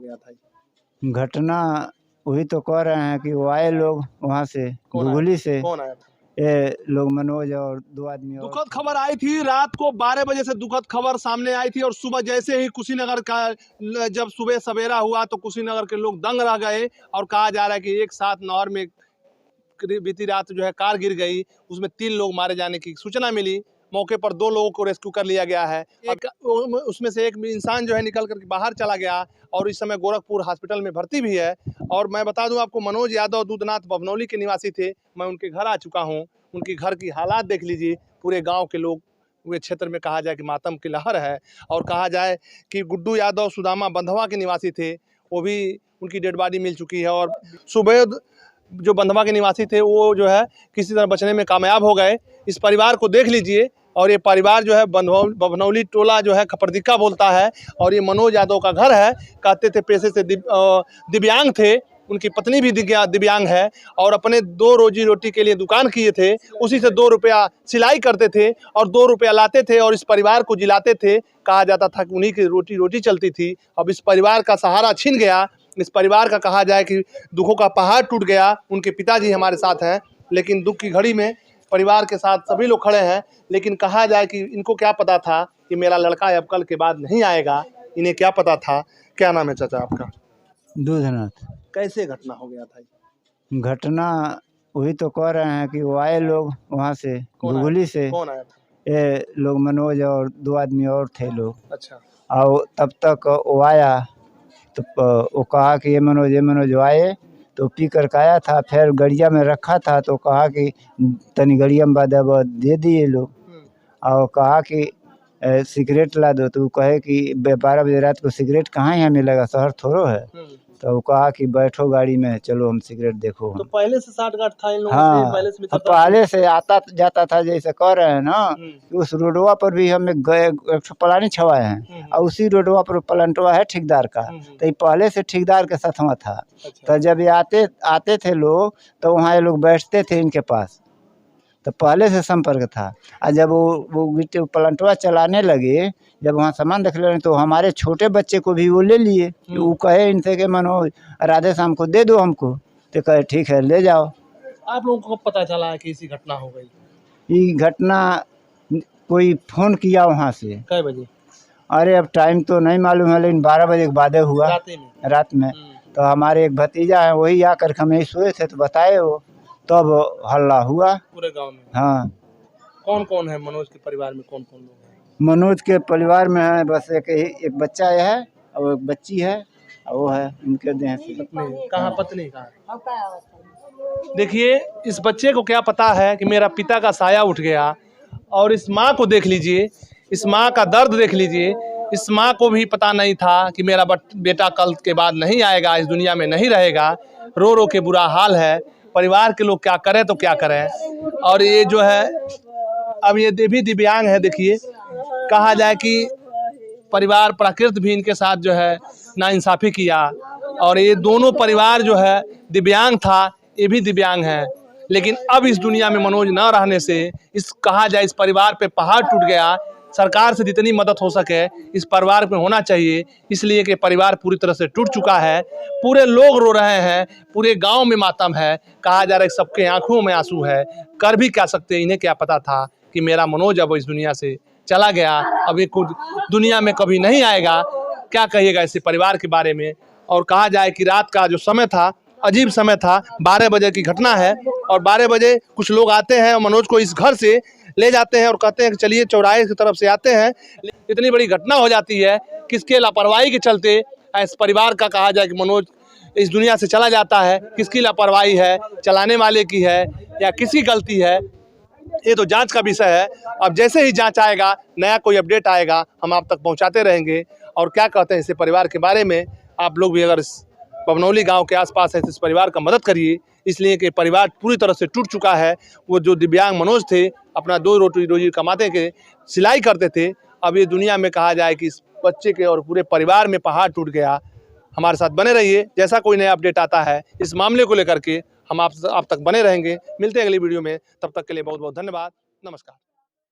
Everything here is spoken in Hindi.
गया था? घटना वही तो कह रहे हैं कि वो आए लोग वहाँ से घुघुली से, कौन आया था? ये लोग मनोज और 2 आदमी और। दुखद खबर आई थी रात को 12 बजे से, दुखद खबर सामने आई थी और सुबह जैसे ही कुशीनगर का जब सुबह सवेरा हुआ तो कुशीनगर के लोग दंग रह गए और कहा जा रहा है कि एक साथ नहर में बीती रात जो है कार गिर गई, उसमें 3 लोग मारे जाने की सूचना मिली। मौके पर 2 लोगों को रेस्क्यू कर लिया गया है। उसमें से एक इंसान जो है निकल कर बाहर चला गया और इस समय गोरखपुर हॉस्पिटल में भर्ती भी है। और मैं बता दूं आपको, मनोज यादव दूधनाथ बभनौली के निवासी थे। मैं उनके घर आ चुका हूं, उनके घर की हालात देख लीजिए। पूरे गाँव के लोग, पूरे क्षेत्र में कहा जाए कि मातम की लहर है। और कहा जाए कि गुड्डू यादव सुदामा बंधवा के निवासी थे, वो भी उनकी डेड बॉडी मिल चुकी है। और सुबेद जो बंधवा के निवासी थे वो जो है किसी तरह बचने में कामयाब हो गए। इस परिवार को देख लीजिए। और ये परिवार जो है बभनौली टोला जो है खपरदिक्का बोलता है और ये मनोज यादव का घर है। कहते थे पेशे से दिव्यांग थे, उनकी पत्नी भी दिव्यांग है और अपने 2 रोजी रोटी के लिए दुकान किए थे। उसी से 2 रुपया सिलाई करते थे और 2 रुपया लाते थे और इस परिवार को जिलाते थे। कहा जाता था कि उन्हीं की रोटी चलती थी। अब इस परिवार का सहारा छिन गया। इस परिवार का कहा जाए कि दुखों का पहाड़ टूट गया। उनके पिताजी हमारे साथ हैं, लेकिन दुख की घड़ी में परिवार के साथ सभी लोग खड़े हैं। लेकिन कहा जाए कि इनको क्या पता था कि मेरा लड़का अब कल के बाद नहीं आएगा। इन्हें क्या पता था। क्या नाम है चाचा आपका? दूधनाथ। कैसे घटना हो गया था? घटना वही तो कह रहे हैं कि वो आए लोग वहाँ से घुघुली से, कौन आया था? ये लोग मनोज और 2 आदमी और थे लोग। अच्छा। और तब तक वो आया तो वो कहा कि ये मनोज आए तो पी कर के आया था। फिर गड़िया में रखा था तो कहा कि तनी गड़िया में बाद दे दिए लोग। और कहा कि सिगरेट ला दो। तो वो कहे कि 12 बजे रात को सिगरेट कहाँ यहाँ मिलेगा, शहर थोड़ो है। तो वो कहा कि बैठो गाड़ी में, चलो हम सिगरेट देखो। तो पहले से साठगांठ था इन लोगों हाँ, से? पहले से आता जाता था। जैसे कह रहे हैं ना कि उस रोडवा पर भी हम एक पलानी छवाए हैं और उसी रोडवा पर प्लांटवा है ठेकेदार का। तो ये पहले से ठेकेदार के साथ वहाँ था। तो जब ये आते थे लोग तो वहाँ ये लोग बैठते थे इनके पास, तो पहले से संपर्क था। और जब वो प्लांटवा चलाने लगे, जब वहाँ सामान रख ले तो हमारे छोटे बच्चे को भी वो ले लिए। वो कहे इनसे कि मनोज राधे शाम को दे दो हमको। तो कहे ठीक है ले जाओ। आप लोगों को पता चला है कि ऐसी घटना हो गई? ये घटना कोई फ़ोन किया वहाँ से। कै बजे? अरे अब टाइम तो नहीं मालूम है, लेकिन 12 बजे के बाद हुआ, रात में। तो हमारे एक भतीजा है, वही आकर के हमें सोए थे तो बताए वो, तब हल्ला हुआ पूरे गांव में। हाँ। कौन कौन है मनोज के परिवार में? कौन कौन लोग हैं? मनोज के परिवार में है बस एक बच्चा है और एक बच्ची है और वो है उनके देह से। कहाँ पत्नी कहाँ? देखिए, इस बच्चे को क्या पता है कि मेरा पिता का साया उठ गया। और इस माँ को देख लीजिए, इस माँ का दर्द देख लीजिए। इस माँ को भी पता नहीं था कि मेरा बेटा कल के बाद नहीं आएगा, इस दुनिया में नहीं रहेगा। रो रो के बुरा हाल है। परिवार के लोग क्या करें तो क्या करें। और ये जो है अब ये भी दिव्यांग है। देखिए, कहा जाए कि परिवार प्राकृत भी इनके साथ जो है नाइंसाफ़ी किया। और ये दोनों परिवार जो है दिव्यांग था, ये भी दिव्यांग है। लेकिन अब इस दुनिया में मनोज न रहने से कहा जाए इस परिवार पे पहाड़ टूट गया। सरकार से जितनी मदद हो सके इस परिवार में होना चाहिए, इसलिए कि परिवार पूरी तरह से टूट चुका है। पूरे लोग रो रहे हैं, पूरे गांव में मातम है। कहा जा रहा है सबके आंखों में आंसू है। कर भी क्या सकते हैं, इन्हें क्या पता था कि मेरा मनोज अब इस दुनिया से चला गया, अब ये कुछ दुनिया में कभी नहीं आएगा। क्या कहिएगा इस परिवार के बारे में। और कहा जाए कि रात का जो समय था अजीब समय था। 12 बजे की घटना है और 12 बजे कुछ लोग आते हैं और मनोज को इस घर से ले जाते हैं और कहते हैं कि चलिए चौराहे की तरफ से आते हैं। इतनी बड़ी घटना हो जाती है, किसके लापरवाही के चलते इस परिवार का कहा जाए कि मनोज इस दुनिया से चला जाता है। किसकी लापरवाही है, चलाने वाले की है या किसी गलती है, ये तो जांच का विषय है। अब जैसे ही जांच आएगा, नया कोई अपडेट आएगा, हम आप तक पहुंचाते रहेंगे। और क्या कहते हैं इस परिवार के बारे में, आप लोग भी अगर बभनौली गांव के आसपास है तो इस परिवार का मदद करिए, इसलिए कि परिवार पूरी तरह से टूट चुका है। वो जो दिव्यांग मनोज थे, अपना 2 रोजी कमाते के सिलाई करते थे। अब ये दुनिया में कहा जाए कि इस बच्चे के और पूरे परिवार में पहाड़ टूट गया। हमारे साथ बने रहिए, जैसा कोई नया अपडेट आता है इस मामले को लेकर के हम आप तक बने रहेंगे। मिलते हैं अगली वीडियो में, तब तक के लिए बहुत बहुत धन्यवाद। नमस्कार।